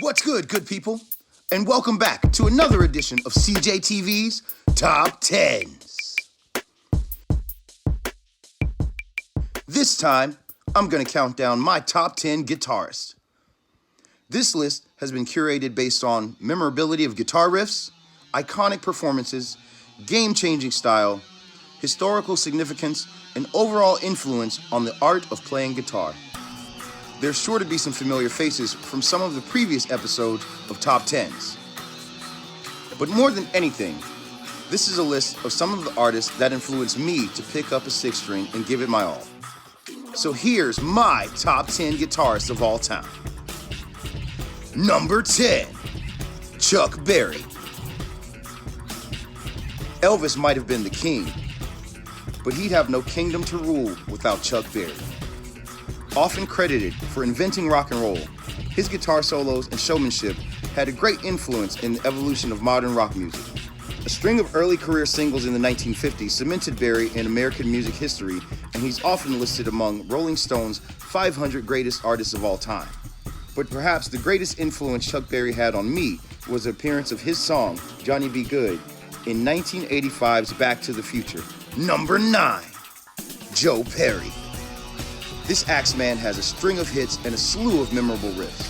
What's good, good people? And welcome back to another edition of CJTV's Top 10s. This time, I'm going to count down my top 10 guitarists. This list has been curated based on memorability of guitar riffs, iconic performances, game-changing style, historical significance, and overall influence on the art of playing guitar. There's sure to be some familiar faces from some of the previous episodes of Top 10s. But more than anything, this is a list of some of the artists that influenced me to pick up a six string and give it my all. So here's my top 10 guitarists of all time. Number 10, Chuck Berry. Elvis might have been the king, but he'd have no kingdom to rule without Chuck Berry. Often credited for inventing rock and roll, his guitar solos and showmanship had a great influence in the evolution of modern rock music. A string of early career singles in the 1950s cemented Berry in American music history, and he's often listed among Rolling Stone's 500 greatest artists of all time. But perhaps the greatest influence Chuck Berry had on me was the appearance of his song, Johnny B. Good, in 1985's Back to the Future. Number 9, Joe Perry. This Axeman has a string of hits and a slew of memorable riffs.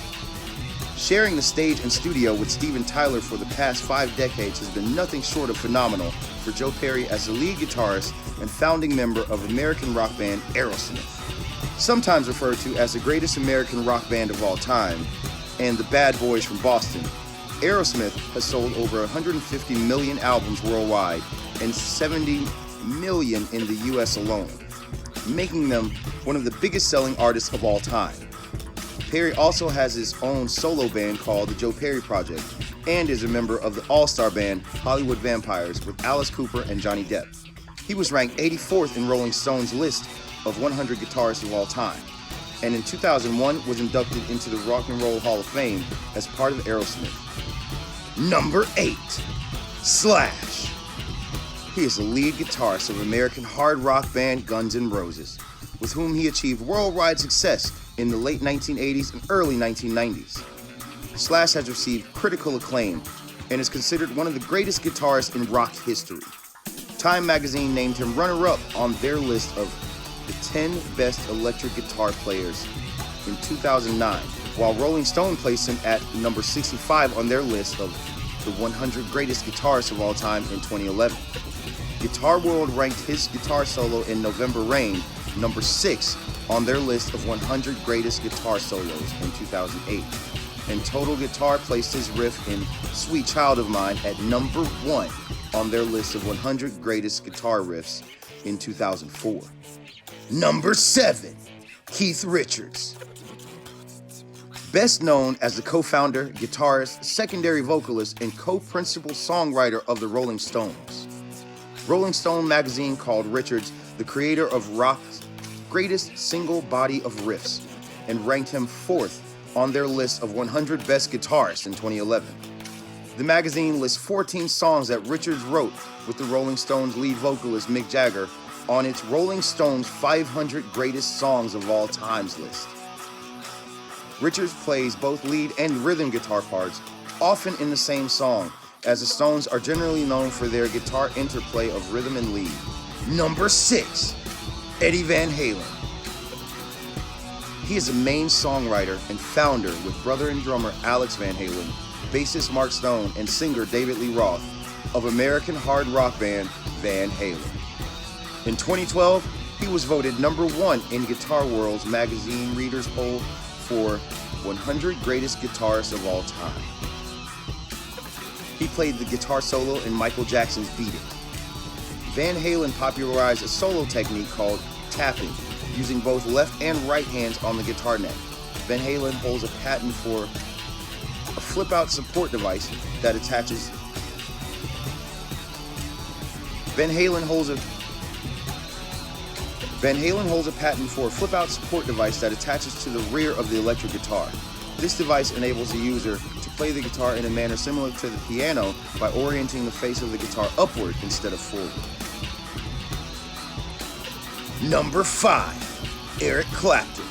Sharing the stage and studio with Steven Tyler for the past 5 decades has been nothing short of phenomenal for Joe Perry as the lead guitarist and founding member of American rock band Aerosmith. Sometimes referred to as the greatest American rock band of all time and the Bad Boys from Boston, Aerosmith has sold over 150 million albums worldwide and 70 million in the US alone, making them one of the biggest selling artists of all time. Perry also has his own solo band called the Joe Perry Project and is a member of the all-star band Hollywood Vampires with Alice Cooper and Johnny Depp. He was ranked 84th in Rolling Stone's list of 100 guitarists of all time, and in 2001 was inducted into the Rock and Roll Hall of Fame as part of Aerosmith. Number 8, Slash. He is the lead guitarist of American hard rock band Guns N' Roses, with whom he achieved worldwide success in the late 1980s and early 1990s. Slash has received critical acclaim and is considered one of the greatest guitarists in rock history. Time magazine named him runner-up on their list of the 10 best electric guitar players in 2009, while Rolling Stone placed him at number 65 on their list of the 100 greatest guitarists of all time in 2011. Guitar World ranked his guitar solo in November Rain number 6 on their list of 100 greatest guitar solos in 2008. And Total Guitar placed his riff in Sweet Child of Mine at number 1 on their list of 100 greatest guitar riffs in 2004. Number 7, Keith Richards. Best known as the co-founder, guitarist, secondary vocalist, and co-principal songwriter of the Rolling Stones. Rolling Stone magazine called Richards the creator of rock's greatest single body of riffs and ranked him 4th on their list of 100 best guitarists in 2011. The magazine lists 14 songs that Richards wrote with the Rolling Stones lead vocalist Mick Jagger on its Rolling Stones 500 greatest songs of all times list. Richards plays both lead and rhythm guitar parts, often in the same song, as the Stones are generally known for their guitar interplay of rhythm and lead. Number 6, Eddie Van Halen. He is a main songwriter and founder with brother and drummer Alex Van Halen, bassist Mark Stone, and singer David Lee Roth of American hard rock band Van Halen. In 2012, he was voted number 1 in Guitar World's magazine readers poll for 100 greatest guitarists of all time. He played the guitar solo in Michael Jackson's Beat It. Van Halen popularized a solo technique called tapping, using both left and right hands on the guitar neck. Van Halen holds a patent for a flip-out support device that attaches. Van Halen holds a patent for a flip-out support device that attaches to the rear of the electric guitar. This device enables the user to play the guitar in a manner similar to the piano by orienting the face of the guitar upward instead of forward. Number 5, Eric Clapton.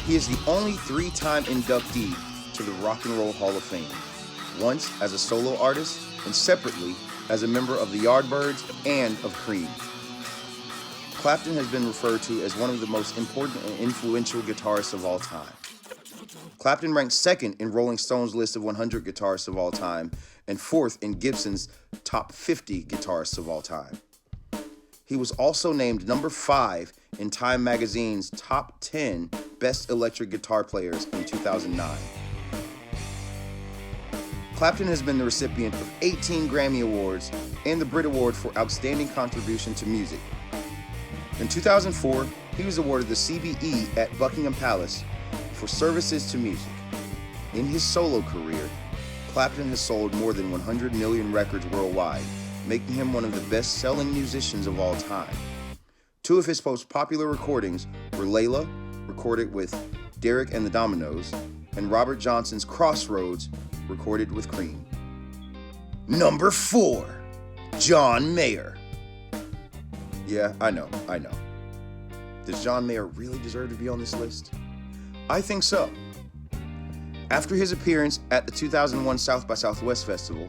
He is the only 3-time inductee to the Rock and Roll Hall of Fame, once as a solo artist and separately as a member of the Yardbirds and of Cream. Clapton has been referred to as one of the most important and influential guitarists of all time. Clapton ranked second in Rolling Stone's list of 100 guitarists of all time and fourth in Gibson's top 50 guitarists of all time. He was also named number 5 in Time magazine's top 10 best electric guitar players in 2009. Clapton has been the recipient of 18 Grammy Awards and the Brit Award for Outstanding Contribution to Music. In 2004, he was awarded the CBE at Buckingham Palace for services to music. In his solo career, Clapton has sold more than 100 million records worldwide, making him one of the best-selling musicians of all time. 2 of his most popular recordings were Layla, recorded with Derek and the Dominoes, and Robert Johnson's Crossroads, recorded with Cream. Number 4, John Mayer. Yeah, I know. Does John Mayer really deserve to be on this list? I think so. After his appearance at the 2001 South by Southwest Festival,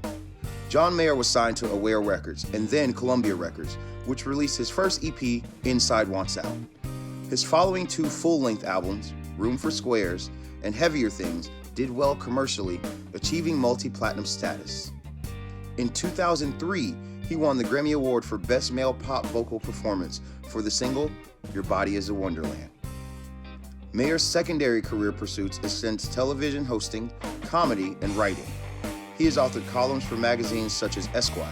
John Mayer was signed to Aware Records and then Columbia Records, which released his first EP, Inside Wants Out. His following 2 full-length albums, Room for Squares and Heavier Things, did well commercially, achieving multi-platinum status. In 2003, he won the Grammy Award for Best Male Pop Vocal Performance for the single, Your Body is a Wonderland. Mayer's secondary career pursuits extend to television hosting, comedy, and writing. He has authored columns for magazines such as Esquire.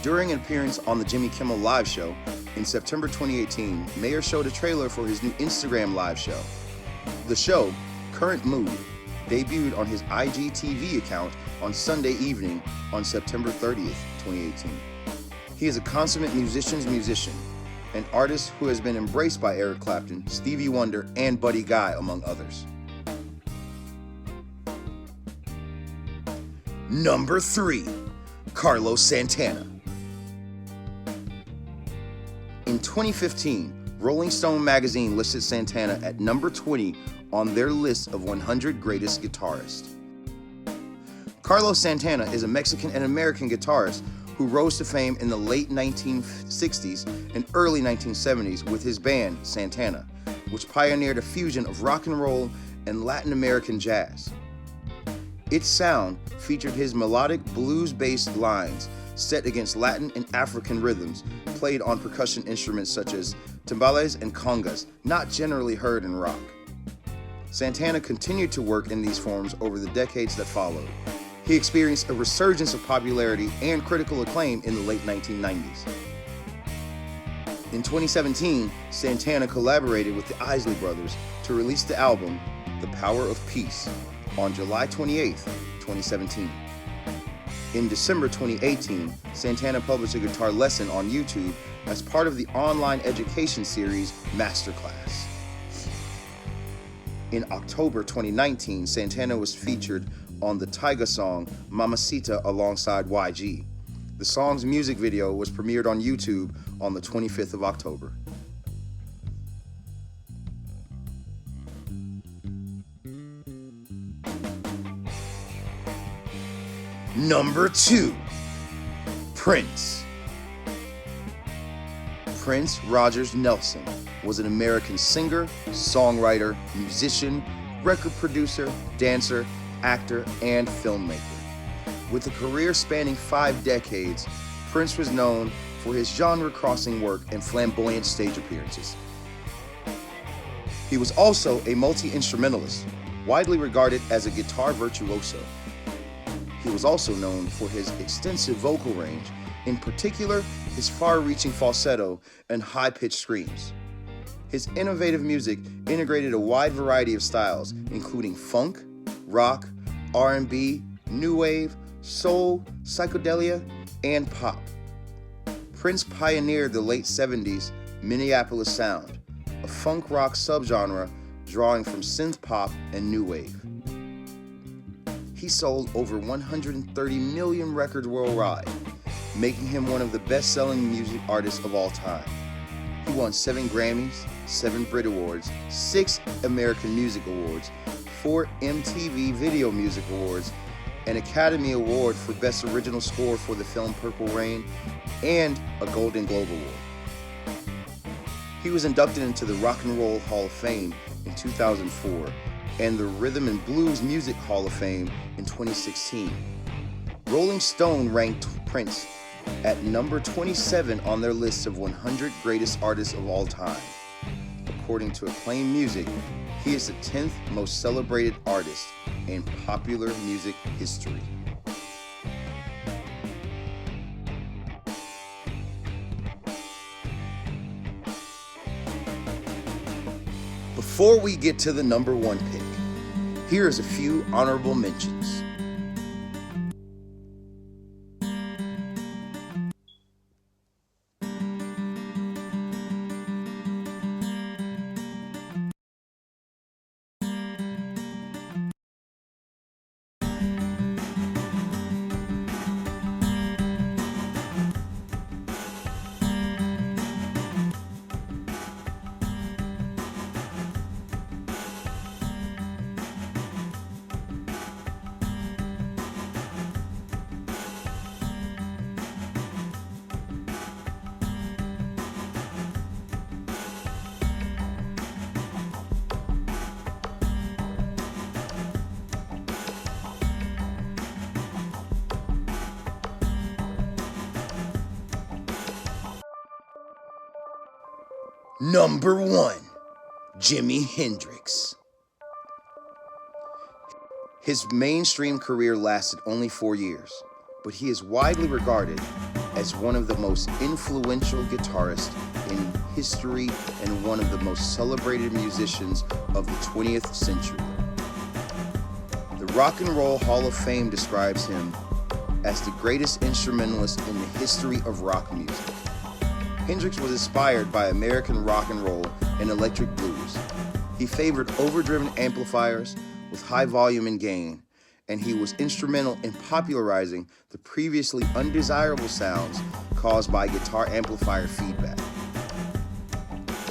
During an appearance on the Jimmy Kimmel Live Show in September 2018, Mayer showed a trailer for his new Instagram Live show. The show, Current Mood, debuted on his IGTV account on Sunday evening on September 30th, 2018. He is a consummate musician's musician, an artist who has been embraced by Eric Clapton, Stevie Wonder, and Buddy Guy, among others. Number 3, Carlos Santana. In 2015, Rolling Stone magazine listed Santana at number 20 on their list of 100 greatest guitarists. Carlos Santana is a Mexican and American guitarist who rose to fame in the late 1960s and early 1970s with his band, Santana, which pioneered a fusion of rock and roll and Latin American jazz. Its sound featured his melodic blues-based lines set against Latin and African rhythms, played on percussion instruments such as timbales and congas, not generally heard in rock. Santana continued to work in these forms over the decades that followed. He experienced a resurgence of popularity and critical acclaim in the late 1990s. In 2017, Santana collaborated with the Isley Brothers to release the album The Power of Peace on July 28, 2017. In December 2018, Santana published a guitar lesson on YouTube as part of the online education series Masterclass. In October 2019, Santana was featured on the Tyga song Mamacita alongside YG. The song's music video was premiered on YouTube on the 25th of October. Number 2, Prince. Prince Rogers Nelson was an American singer, songwriter, musician, record producer, dancer, actor, and filmmaker. With a career spanning 5 decades, Prince was known for his genre-crossing work and flamboyant stage appearances. He was also a multi-instrumentalist, widely regarded as a guitar virtuoso. He was also known for his extensive vocal range, in particular his far-reaching falsetto and high-pitched screams. His innovative music integrated a wide variety of styles, including funk, rock, R&B, new wave, soul, psychedelia, and pop. Prince pioneered the late 70s Minneapolis sound, a funk rock subgenre drawing from synth pop and new wave. He sold over 130 million records worldwide, making him one of the best-selling music artists of all time. He won 7 Grammys, 7 Brit Awards, 6 American Music Awards, 4 MTV Video Music Awards, an Academy Award for Best Original Score for the film Purple Rain, and a Golden Globe Award. He was inducted into the Rock and Roll Hall of Fame in 2004 and the Rhythm and Blues Music Hall of Fame in 2016. Rolling Stone ranked Prince at number 27 on their list of 100 greatest artists of all time. According to Acclaim Music, he is the 10th most celebrated artist in popular music history. Before we get to the number 1 pick, here's a few honorable mentions. Number 1, Jimi Hendrix. His mainstream career lasted only 4 years, but he is widely regarded as one of the most influential guitarists in history and one of the most celebrated musicians of the 20th century. The Rock and Roll Hall of Fame describes him as the greatest instrumentalist in the history of rock music. Hendrix was inspired by American rock and roll and electric blues. He favored overdriven amplifiers with high volume and gain, and he was instrumental in popularizing the previously undesirable sounds caused by guitar amplifier feedback.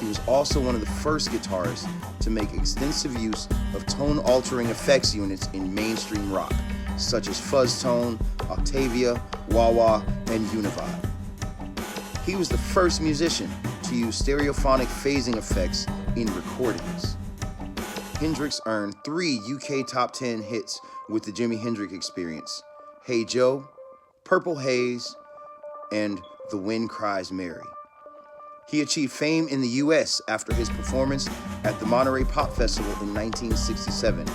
He was also one of the first guitarists to make extensive use of tone-altering effects units in mainstream rock, such as fuzz tone, Octavia, wah-wah, and Univibe. He was the first musician to use stereophonic phasing effects in recordings. Hendrix earned 3 UK Top 10 hits with the Jimi Hendrix Experience: Hey Joe, Purple Haze, and The Wind Cries Mary. He achieved fame in the US after his performance at the Monterey Pop Festival in 1967,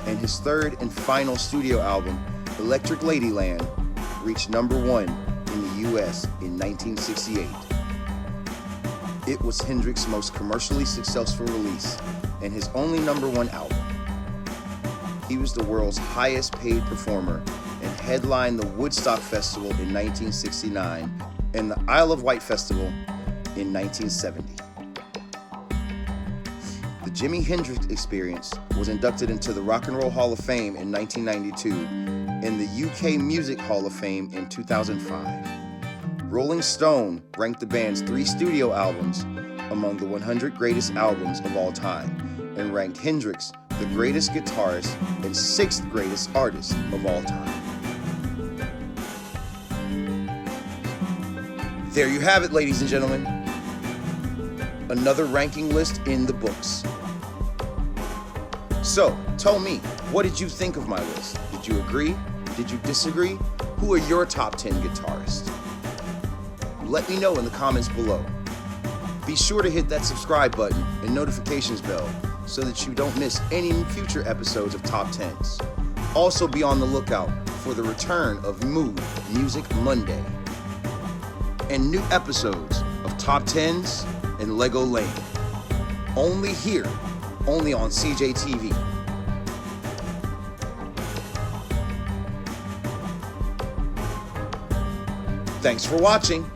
and his third and final studio album, Electric Ladyland, reached number 1 in the US in 1968. It was Hendrix's most commercially successful release and his only number 1 album. He was the world's highest paid performer and headlined the Woodstock Festival in 1969 and the Isle of Wight Festival in 1970. The Jimi Hendrix Experience was inducted into the Rock and Roll Hall of Fame in 1992 and the UK Music Hall of Fame in 2005. Rolling Stone ranked the band's 3 studio albums among the 100 greatest albums of all time and ranked Hendrix the greatest guitarist and 6th greatest artist of all time. There you have it, ladies and gentlemen. Another ranking list in the books. So, tell me, what did you think of my list? Did you agree? Did you disagree? Who are your top 10 guitarists? Let me know in the comments below. Be sure to hit that subscribe button and notifications bell so that you don't miss any future episodes of Top 10s. Also be on the lookout for the return of Mood Music Monday and new episodes of Top 10s and Lego Lane. Only here, only on CJTV. Thanks for watching.